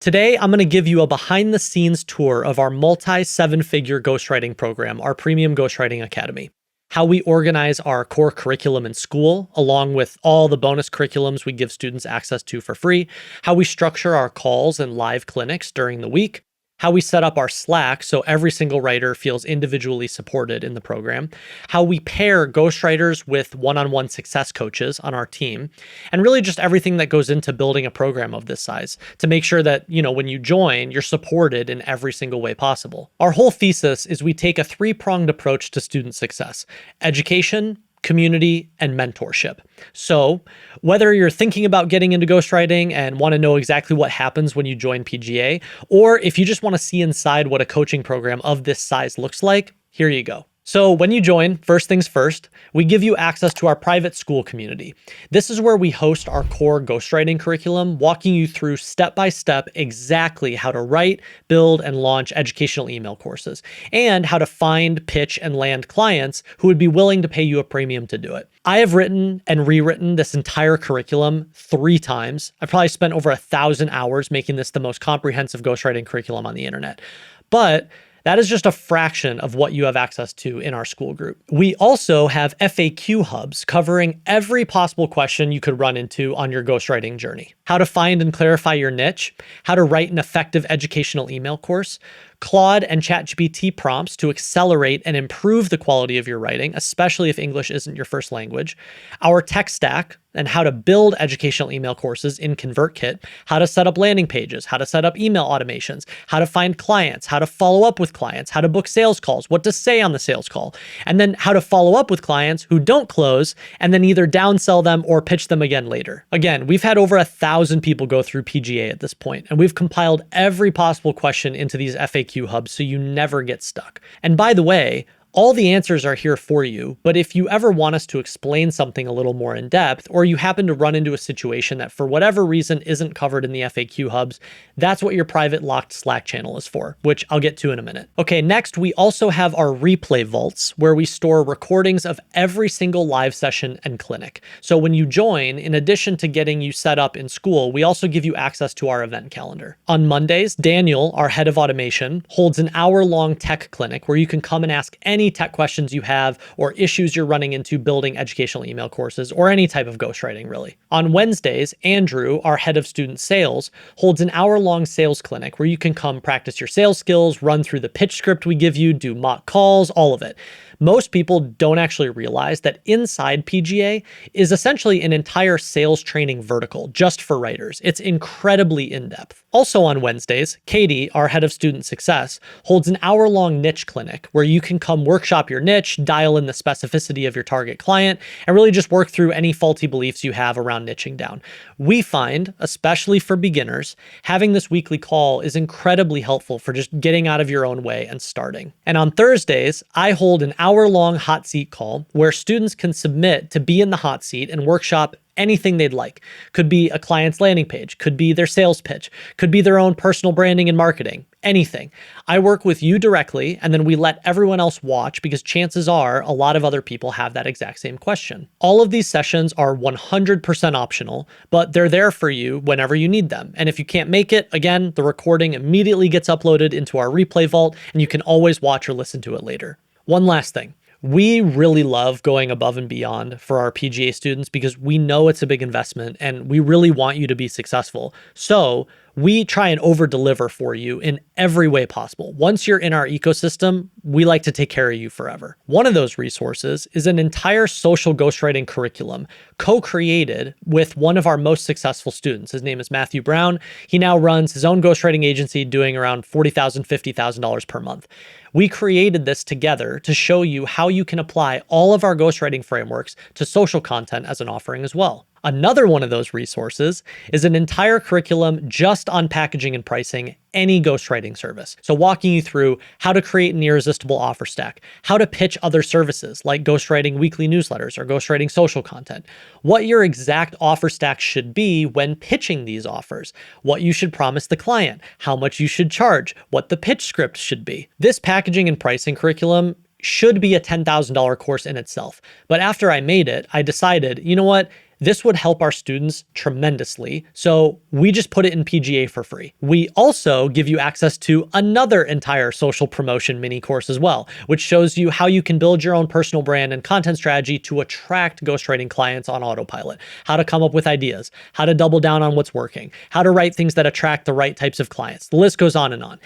Today, I'm going to give you a behind-the-scenes tour of our multi-seven-figure ghostwriting program, our Premium Ghostwriting Academy. How we organize our core curriculum in Skool, along with all the bonus curriculums we give students access to for free. How we structure our calls and live clinics during the week. How we set up our Slack so every single writer feels individually supported in the program, how we pair ghostwriters with one-on-one success coaches on our team, and really just everything that goes into building a program of this size to make sure that, when you join, you're supported in every single way possible. Our whole thesis is we take a three-pronged approach to student success: education, community, and mentorship. So whether you're thinking about getting into ghostwriting and want to know exactly what happens when you join PGA, or if you just want to see inside what a coaching program of this size looks like, here you go. So when you join, first things first, we give you access to our private Skool community. This is where we host our core ghostwriting curriculum, walking you through step-by-step exactly how to write, build, and launch educational email courses, and how to find, pitch, and land clients who would be willing to pay you a premium to do it. I have written and rewritten this entire curriculum 3 times. I've probably spent over 1,000 hours making this the most comprehensive ghostwriting curriculum on the internet. But that is just a fraction of what you have access to in our Skool group. We also have FAQ hubs covering every possible question you could run into on your ghostwriting journey. How to find and clarify your niche, how to write an effective educational email course, Claude and ChatGPT prompts to accelerate and improve the quality of your writing, especially if English isn't your first language, our tech stack, and how to build educational email courses in ConvertKit, how to set up landing pages, how to set up email automations, how to find clients, how to follow up with clients, how to book sales calls, what to say on the sales call, and then how to follow up with clients who don't close and then either downsell them or pitch them again later. Again, we've had over 1,000 people go through PGA at this point, and we've compiled every possible question into these FAQ hubs so you never get stuck. And by the way, all the answers are here for you, but if you ever want us to explain something a little more in depth, or you happen to run into a situation that for whatever reason isn't covered in the FAQ hubs, that's what your private locked Slack channel is for, which I'll get to in a minute. Okay, next we also have our replay vaults, where we store recordings of every single live session and clinic. So when you join, in addition to getting you set up in Skool, we also give you access to our event calendar. On Mondays, Daniel, our head of automation, holds an hour-long tech clinic where you can come and ask any tech questions you have or issues you're running into building educational email courses or any type of ghostwriting, really. On Wednesdays, Andrew, our head of student sales, holds an hour-long sales clinic where you can come practice your sales skills, run through the pitch script we give you, do mock calls, all of it. Most people don't actually realize that inside PGA is essentially an entire sales training vertical just for writers. It's incredibly in-depth. Also on Wednesdays, Katie, our head of student success, holds an hour-long niche clinic where you can come workshop your niche, dial in the specificity of your target client, and really just work through any faulty beliefs you have around niching down. We find, especially for beginners, having this weekly call is incredibly helpful for just getting out of your own way and starting. And on Thursdays, I hold an hour-long hot seat call where students can submit to be in the hot seat and workshop anything they'd like. Could be a client's landing page, could be their sales pitch, could be their own personal branding and marketing, anything. I work with you directly, and then we let everyone else watch because chances are a lot of other people have that exact same question. All of these sessions are 100% optional, but they're there for you whenever you need them. And if you can't make it, again, the recording immediately gets uploaded into our replay vault, and you can always watch or listen to it later. One last thing. We really love going above and beyond for our PGA students because we know it's a big investment and we really want you to be successful. So we try and over-deliver for you in every way possible. Once you're in our ecosystem, we like to take care of you forever. One of those resources is an entire social ghostwriting curriculum co-created with one of our most successful students. His name is Matthew Brown. He now runs his own ghostwriting agency doing around $40,000, $50,000 per month. We created this together to show you how you can apply all of our ghostwriting frameworks to social content as an offering as well. Another one of those resources is an entire curriculum just on packaging and pricing any ghostwriting service. So walking you through how to create an irresistible offer stack, how to pitch other services like ghostwriting weekly newsletters or ghostwriting social content, what your exact offer stack should be when pitching these offers, what you should promise the client, how much you should charge, what the pitch script should be. This packaging and pricing curriculum should be a $10,000 course in itself. But after I made it, I decided, you know what? This would help our students tremendously, so we just put it in PGA for free. We also give you access to another entire social promotion mini course as well, which shows you how you can build your own personal brand and content strategy to attract ghostwriting clients on autopilot, how to come up with ideas, how to double down on what's working, how to write things that attract the right types of clients. The list goes on and on.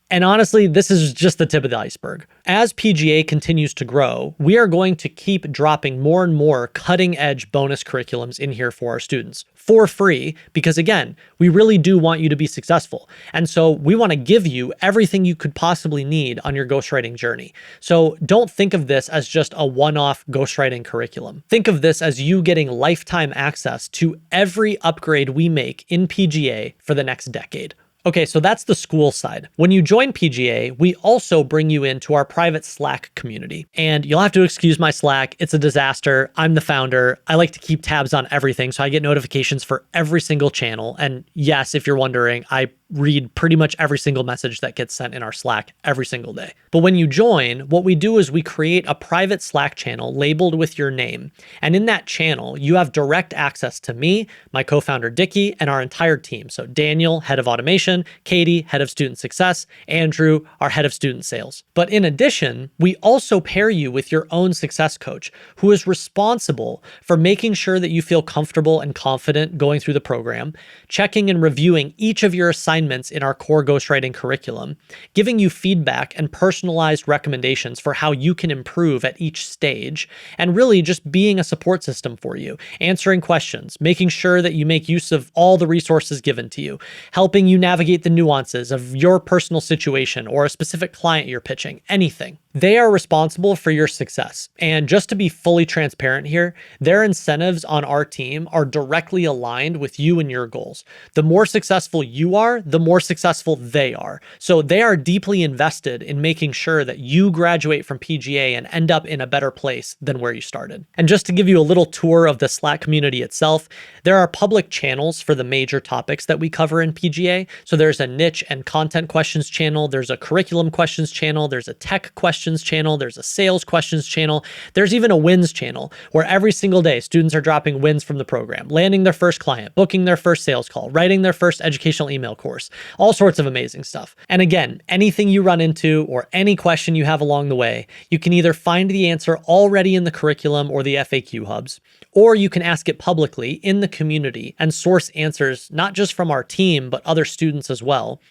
And honestly, this is just the tip of the iceberg. As PGA continues to grow, we are going to keep dropping more and more cutting-edge bonus curriculums in here for our students for free, because again, we really do want you to be successful. And so we want to give you everything you could possibly need on your ghostwriting journey. So don't think of this as just a one-off ghostwriting curriculum. Think of this as you getting lifetime access to every upgrade we make in PGA for the next decade. Okay, so that's the Skool side. When you join PGA, we also bring you into our private Slack community. And you'll have to excuse my Slack. It's a disaster. I'm the founder. I like to keep tabs on everything, so I get notifications for every single channel. And yes, if you're wondering, I read pretty much every single message that gets sent in our Slack every single day. But when you join, what we do is we create a private Slack channel labeled with your name. And in that channel, you have direct access to me, my co-founder Dickie, and our entire team. So Daniel, head of automation, Katie, head of student success, Andrew, our head of student sales. But in addition, we also pair you with your own success coach who is responsible for making sure that you feel comfortable and confident going through the program, checking and reviewing each of your assignments in our core ghostwriting curriculum, giving you feedback and personalized recommendations for how you can improve at each stage, and really just being a support system for you, answering questions, making sure that you make use of all the resources given to you, helping you navigate the nuances of your personal situation or a specific client you're pitching, anything. They are responsible for your success. And just to be fully transparent here, their incentives on our team are directly aligned with you and your goals. The more successful you are, the more successful they are. So they are deeply invested in making sure that you graduate from PGA and end up in a better place than where you started. And just to give you a little tour of the Slack community itself, there are public channels for the major topics that we cover in PGA. So there's a niche and content questions channel, there's a curriculum questions channel, there's a tech questions channel, there's a sales questions channel, there's even a wins channel where every single day students are dropping wins from the program, landing their first client, booking their first sales call, writing their first educational email course, all sorts of amazing stuff. And again, anything you run into or any question you have along the way, you can either find the answer already in the curriculum or the FAQ hubs, or you can ask it publicly in the community and source answers not just from our team, but other students as well.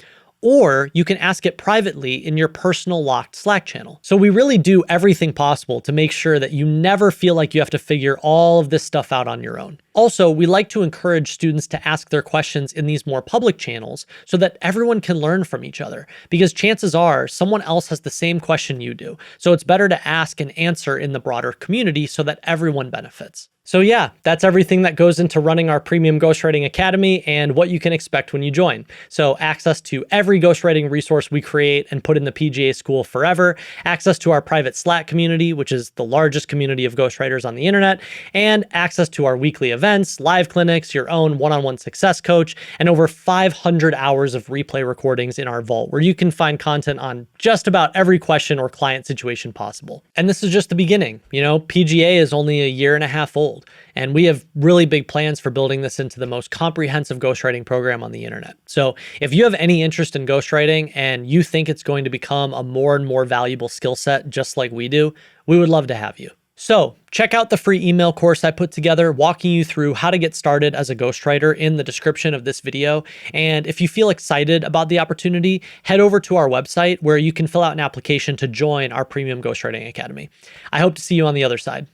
Or you can ask it privately in your personal locked Slack channel. So we really do everything possible to make sure that you never feel like you have to figure all of this stuff out on your own. Also, we like to encourage students to ask their questions in these more public channels so that everyone can learn from each other, because chances are someone else has the same question you do. So it's better to ask and answer in the broader community so that everyone benefits. So yeah, that's everything that goes into running our Premium Ghostwriting Academy and what you can expect when you join. So access to every ghostwriting resource we create and put in the PGA School forever, access to our private Slack community, which is the largest community of ghostwriters on the internet, and access to our weekly events, live clinics, your own one-on-one success coach, and over 500 hours of replay recordings in our vault where you can find content on just about every question or client situation possible. And this is just the beginning. You know, PGA is only a year and a half old. And we have really big plans for building this into the most comprehensive ghostwriting program on the internet. So if you have any interest in ghostwriting and you think it's going to become a more and more valuable skill set just like we do, we would love to have you. So check out the free email course I put together walking you through how to get started as a ghostwriter in the description of this video. And if you feel excited about the opportunity, head over to our website where you can fill out an application to join our Premium Ghostwriting Academy. I hope to see you on the other side.